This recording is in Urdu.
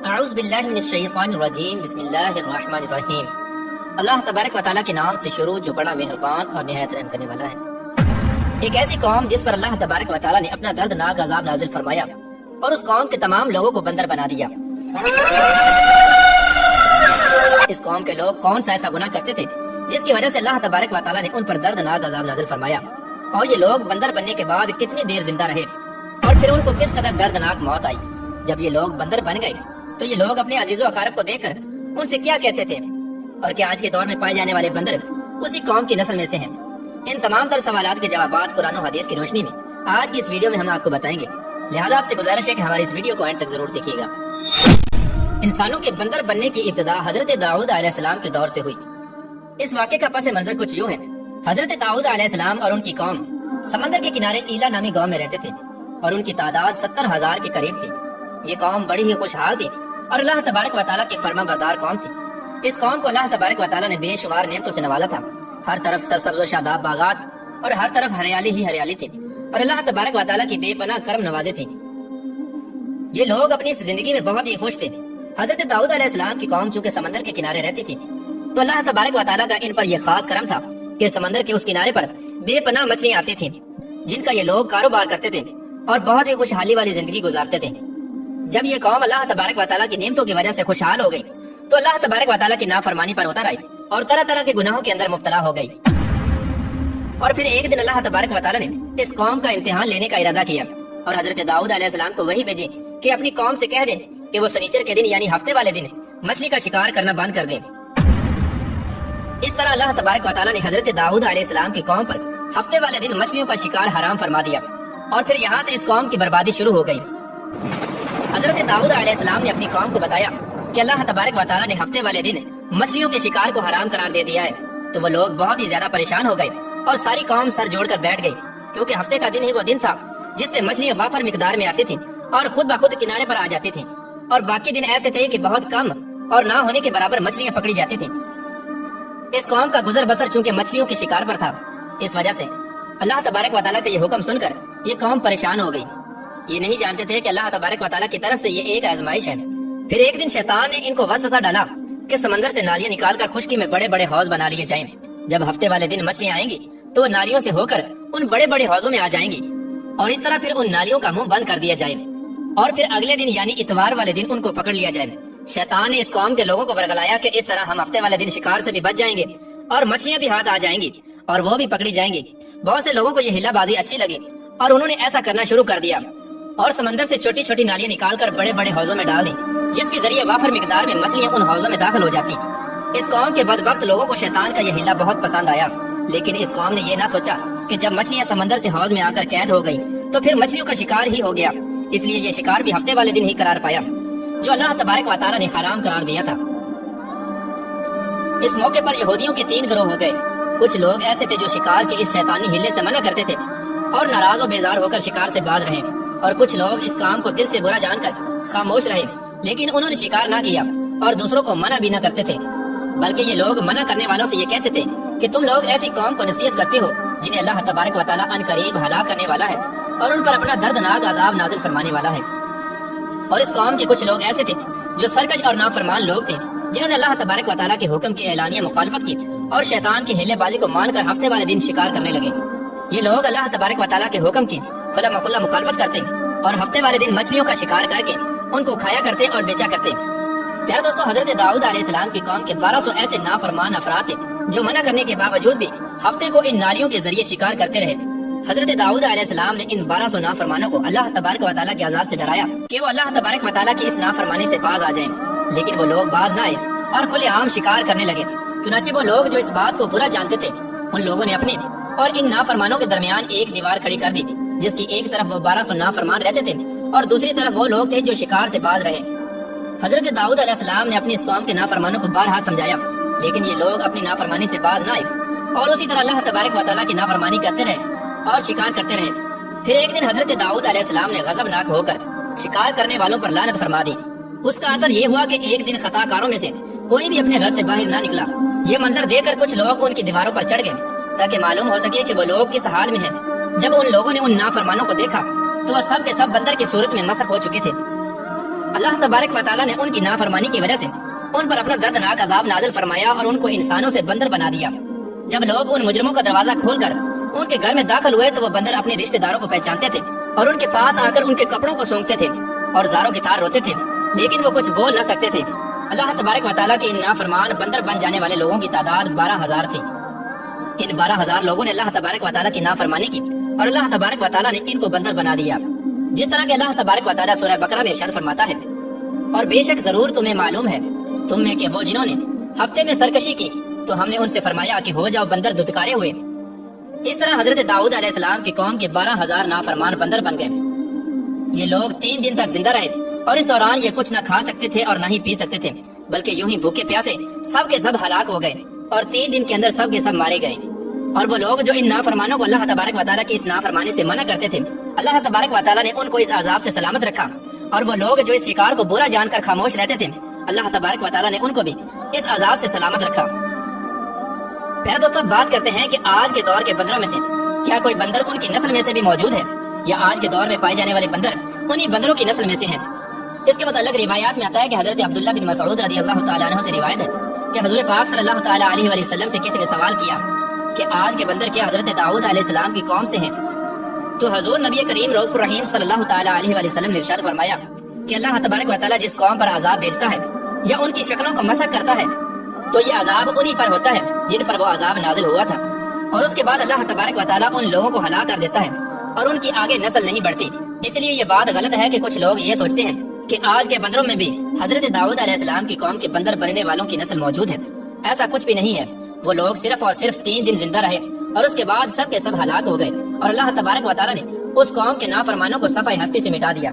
اعوذ باللہ من الشیطان الرجیم بسم اللہ الرحمن الرحیم۔ اللہ تبارک و تعالیٰ کے نام سے شروع جو بڑا مہربان اور نہایت رحم کرنے والا ہے۔ ایک ایسی قوم جس پر اللہ تبارک و تعالیٰ نے اپنا دردناک عذاب نازل فرمایا اور اس قوم کے تمام لوگوں کو بندر بنا دیا۔ اس قوم کے لوگ کون سا ایسا گناہ کرتے تھے جس کی وجہ سے اللہ تبارک و تعالیٰ نے ان پر دردناک عذاب نازل فرمایا، اور یہ لوگ بندر بننے کے بعد کتنی دیر زندہ رہے اور پھر ان کو کس قدر دردناک موت آئی۔ جب یہ لوگ بندر بن گئے تو یہ لوگ اپنے عزیز و اقارب کو دیکھ کر ان سے کیا کہتے تھے، اور کیا آج کے دور میں پائے جانے والے بندر اسی قوم کی نسل میں سے ہیں؟ ان تمام تر سوالات کے جوابات قرآن و حدیث کی روشنی میں آج کی اس ویڈیو میں ہم آپ کو بتائیں گے، لہذا آپ سے گزارش ہے کہ ہماری اس ویڈیو کو اینڈ تک ضرور دیکھیے گا۔ انسانوں کے بندر بننے کی ابتدا حضرت داؤد علیہ السلام کے دور سے ہوئی۔ اس واقعے کا پس منظر کچھ یوں ہے۔ حضرت داؤد علیہ السلام اور ان کی قوم سمندر کے کنارے ایلا نامی گاؤں میں رہتے تھے اور ان کی تعداد 70,000 کے قریب تھی۔ یہ قوم بڑی ہی خوشحال تھی اور اللہ تبارک و تعالیٰ کی فرما بردار قوم تھی۔ اس قوم کو اللہ تبارک و تعالیٰ نے بے شمار نعمتوں سے نوازا تھا۔ ہر طرف سرسبز و شاداب باغات اور ہر طرف ہریالی ہی ہریالی تھی، اور اللہ تبارک و تعالیٰ کی بے پناہ کرم نوازے تھے۔ یہ لوگ اپنی اس زندگی میں بہت ہی خوش تھے۔ حضرت داؤد علیہ السلام کی قوم چونکہ سمندر کے کنارے رہتی تھی تو اللہ تبارک و تعالیٰ کا ان پر یہ خاص کرم تھا کہ سمندر کے اس کنارے پر بے پناہ مچھلیاں آتی تھیں جن کا یہ لوگ کاروبار کرتے تھے اور بہت ہی خوشحالی والی زندگی گزارتے تھے۔ جب یہ قوم اللہ تبارک و تعالیٰ کی نعمتوں کی وجہ سے خوشحال ہو گئی تو اللہ تبارک و تعالیٰ کی نافرمانی پر اتر آئی اور طرح طرح کے گناہوں کے اندر مبتلا ہو گئی۔ اور پھر ایک دن اللہ تبارک و تعالیٰ نے اس قوم کا امتحان لینے کا ارادہ کیا اور حضرت داؤد علیہ السلام کو وہی بھیجی کہ اپنی قوم سے کہہ دے کہ وہ سنیچر کے دن یعنی ہفتے والے دن مچھلی کا شکار کرنا بند کر دیں۔ اس طرح اللہ تبارک و تعالیٰ نے حضرت داؤد علیہ السلام کی قوم پر ہفتے والے دن مچھلیوں کا شکار حرام فرما دیا، اور پھر یہاں سے اس قوم کی بربادی شروع ہو گئی۔ حضرت داؤد علیہ السلام نے اپنی قوم کو بتایا کہ اللہ تبارک و تعالیٰ نے ہفتے والے دن مچھلیوں کے شکار کو حرام قرار دے دیا ہے، تو وہ لوگ بہت ہی زیادہ پریشان ہو گئے اور ساری قوم سر جوڑ کر بیٹھ گئی، کیونکہ ہفتے کا دن ہی وہ دن تھا جس میں مچھلیاں وافر مقدار میں آتی تھیں اور خود بخود کنارے پر آ جاتی تھیں، اور باقی دن ایسے تھے کہ بہت کم اور نہ ہونے کے برابر مچھلیاں پکڑی جاتی تھیں۔ اس قوم کا گزر بسر چونکہ مچھلیوں کے شکار پر تھا، اس وجہ سے اللہ تبارک و تعالیٰ کا یہ حکم سن کر یہ قوم پریشان ہو گئی۔ یہ نہیں جانتے تھے کہ اللہ تبارک و تعالیٰ کی طرف سے یہ ایک آزمائش ہے۔ پھر ایک دن شیطان نے ان کو وسوسہ ڈالا کہ سمندر سے نالیاں نکال کر خشکی میں بڑے بڑے حوض بنا لیے جائیں۔ جب ہفتے والے دن مچھلیاں آئیں گی تو وہ نالیوں سے ہو کر ان بڑے بڑے حوضوں میں آ جائیں گی، اور اس طرح پھر ان نالیوں کا منہ بند کر دیا جائے، اور پھر اگلے دن یعنی اتوار والے دن ان کو پکڑ لیا جائے۔ شیطان نے اس قوم کے لوگوں کو ورگلایا کہ اس طرح ہم ہفتے والے دن شکار سے بھی بچ جائیں گے اور مچھلیاں بھی ہاتھ آ جائیں گی اور وہ بھی پکڑی جائیں گی۔ بہت سے لوگوں کو یہ ہلا بازی اچھی لگی اور انہوں نے ایسا کرنا شروع کر دیا اور سمندر سے چھوٹی چھوٹی نالیاں نکال کر بڑے بڑے حوضوں میں ڈال دی، جس کے ذریعے وافر مقدار میں مچھلیاں ان حوضوں میں داخل ہو جاتی۔ اس قوم کے بدبخت لوگوں کو شیطان کا یہ ہلا بہت پسند آیا، لیکن اس قوم نے یہ نہ سوچا کہ جب مچھلیاں سمندر سے حوض میں آ کر قید ہو گئی تو پھر مچھلیوں کا شکار ہی ہو گیا، اس لیے یہ شکار بھی ہفتے والے دن ہی قرار پایا جو اللہ تبارک و تعالیٰ نے حرام قرار دیا تھا۔ اس موقع پر یہودیوں کے 3 گروہ ہو گئے۔ کچھ لوگ ایسے تھے جو شکار کے اس شیطانی ہلے سے منع کرتے تھے اور ناراض و بیزار ہو کر شکار سے باز رہے، اور کچھ لوگ اس کام کو دل سے برا جان کر خاموش رہے، لیکن انہوں نے شکار نہ کیا اور دوسروں کو منع بھی نہ کرتے تھے، بلکہ یہ لوگ منع کرنے والوں سے یہ کہتے تھے کہ تم لوگ ایسی قوم کو نصیحت کرتے ہو جنہیں اللہ تبارک و تعالیٰ ان قریب ہلاک کرنے والا ہے اور ان پر اپنا دردناک عذاب نازل فرمانے والا ہے۔ اور اس قوم کے کچھ لوگ ایسے تھے جو سرکش اور نافرمان لوگ تھے، جنہوں نے اللہ تبارک و تعالیٰ کے حکم کی اعلانیہ مخالفت کی اور شیطان کی ہیلے بازی کو مان کر ہفتے والے دن شکار کرنے لگے۔ یہ لوگ اللہ تبارک و تعالیٰ کے حکم کی کھلا مکھلا مخالفت کرتے اور ہفتے والے دن مچھلیوں کا شکار کر کے ان کو کھایا کرتے اور بیچا کرتے۔ پیارے دوستو، حضرت داؤد علیہ السلام کی قوم کے 1200 ایسے نافرمان افراد تھے جو منع کرنے کے باوجود بھی ہفتے کو ان نالیوں کے ذریعے شکار کرتے رہے۔ حضرت داؤد علیہ السلام نے ان 1200 نافرمانوں کو اللہ تبارک و تعالیٰ کے عذاب سے ڈرایا کہ وہ اللہ تبارک و تعالیٰ کی اس نافرمانی سے باز آ جائیں، لیکن وہ لوگ باز نہ آئے اور کھلے عام شکار کرنے لگے۔ چنانچہ وہ لوگ جو اس بات کو برا جانتے تھے ان لوگوں نے اپنے اور ان نافرمانوں کے درمیان ایک دیوار کھڑی کر دی، جس کی ایک طرف وہ 1200 نافرمان رہتے تھے اور دوسری طرف وہ لوگ تھے جو شکار سے باز رہے۔ حضرت داؤد علیہ السلام نے اپنی اس قوم کے نافرمانوں کو بارہا سمجھایا، لیکن یہ لوگ اپنی نافرمانی سے باز نہ آئے اور اسی طرح اللہ تبارک و تعالیٰ کی نافرمانی کرتے رہے اور شکار کرتے رہے۔ پھر ایک دن حضرت داؤد علیہ السلام نے غضبناک ہو کر شکار کرنے والوں پر لعنت فرما دی۔ اس کا اثر یہ ہوا کہ ایک دن خطا کاروں میں سے کوئی بھی اپنے گھر سے باہر نہ نکلا۔ یہ منظر دیکھ کر کچھ لوگ ان کی دیواروں پر چڑھ گئے تاکہ معلوم ہو سکے کہ وہ لوگ کس حال میں ہیں۔ جب ان لوگوں نے ان نافرمانوں کو دیکھا تو وہ سب کے سب بندر کی صورت میں مسخ ہو چکے تھے۔ اللہ تبارک و تعالیٰ نے ان کی نافرمانی کی وجہ سے ان پر اپنا دردناک عذاب نازل فرمایا اور ان کو انسانوں سے بندر بنا دیا۔ جب لوگ ان مجرموں کا دروازہ کھول کر ان کے گھر میں داخل ہوئے تو وہ بندر اپنے رشتہ داروں کو پہچانتے تھے اور ان کے پاس آ کر ان کے کپڑوں کو سونگتے تھے اور زاروں کی طرح روتے تھے، لیکن وہ کچھ بول نہ سکتے تھے۔ اللہ تبارک و تعالیٰ کے ان نافرمان بندر بن جانے والے لوگوں کی تعداد 12,000 تھی۔ ان 12,000 لوگوں نے اللہ تبارک و تعالیٰ کی نافرمانی کی اور اللہ تبارک و تعالیٰ نے ان کو بندر بنا دیا، جس طرح کہ اللہ تبارک و تعالیٰ سورہ بقرہ میں ارشاد فرماتا ہے، اور بے شک ضرور تمہیں معلوم ہے تم میں کہ وہ جنہوں نے ہفتے میں سرکشی کی تو ہم نے ان سے فرمایا کہ ہو جاؤ بندر دھتکارے ہوئے۔ اس طرح حضرت داؤد علیہ السلام کی قوم کے 12,000 نافرمان بندر بن گئے۔ یہ لوگ 3 دن تک زندہ رہے اور اس دوران یہ کچھ نہ کھا سکتے تھے اور نہ ہی پی سکتے تھے، بلکہ یوں ہی بھوکے پیاسے سب کے سب ہلاک ہو گئے اور 3 دن کے اندر سب کے سب مارے گئے۔ اور وہ لوگ جو ان نافرمانوں کو اللہ تبارک و تعالیٰ کی اس نافرمانی سے منع کرتے تھے، اللہ تبارک و تعالیٰ نے ان کو اس عذاب سے سلامت رکھا، اور وہ لوگ جو اس شکار کو برا جان کر خاموش رہتے تھے، اللہ تبارک و تعالیٰ نے ان کو بھی اس عذاب سے سلامت رکھا۔ پہلے دوستوں بات کرتے ہیں کہ آج کے دور کے بندروں میں سے کیا کوئی بندر ان کی نسل میں سے بھی موجود ہے، یا آج کے دور میں پائے جانے والے بندر انہی بندروں کی نسل میں سے ہیں۔ اس کے متعلق روایات میں آتا ہے کہ حضرت عبداللہ بن مسعود رضی اللہ تعالیٰ عنہ سے روایت ہے کہ حضور پاک صلی اللہ تعالیٰ علیہ وآلہ وسلم سے کسی نے سوال کیا کہ آج کے بندر کیا حضرت داؤد علیہ السلام کی قوم سے ہیں؟ تو حضور نبی کریم رؤوف الرحیم صلی اللہ تعالیٰ علیہ وآلہ وسلم نے ارشاد فرمایا کہ اللہ تبارک و تعالیٰ جس قوم پر عذاب بھیجتا ہے یا ان کی شکلوں کو مسخ کرتا ہے تو یہ عذاب انہی پر ہوتا ہے جن پر وہ عذاب نازل ہوا تھا، اور اس کے بعد اللہ تبارک و تعالیٰ ان لوگوں کو ہلاک کر دیتا ہے اور ان کی آگے نسل نہیں بڑھتی۔ اس لیے یہ بات غلط ہے کہ کچھ لوگ یہ سوچتے ہیں کہ آج کے بندروں میں بھی حضرت داؤد علیہ السلام کی قوم کے بندر بننے والوں کی نسل موجود ہے۔ ایسا کچھ بھی نہیں ہے۔ وہ لوگ صرف اور صرف 3 دن زندہ رہے اور اس کے بعد سب کے سب ہلاک ہو گئے، اور اللہ تبارک و تعالیٰ نے اس قوم کے نافرمانوں کو صفحہ ہستی سے مٹا دیا۔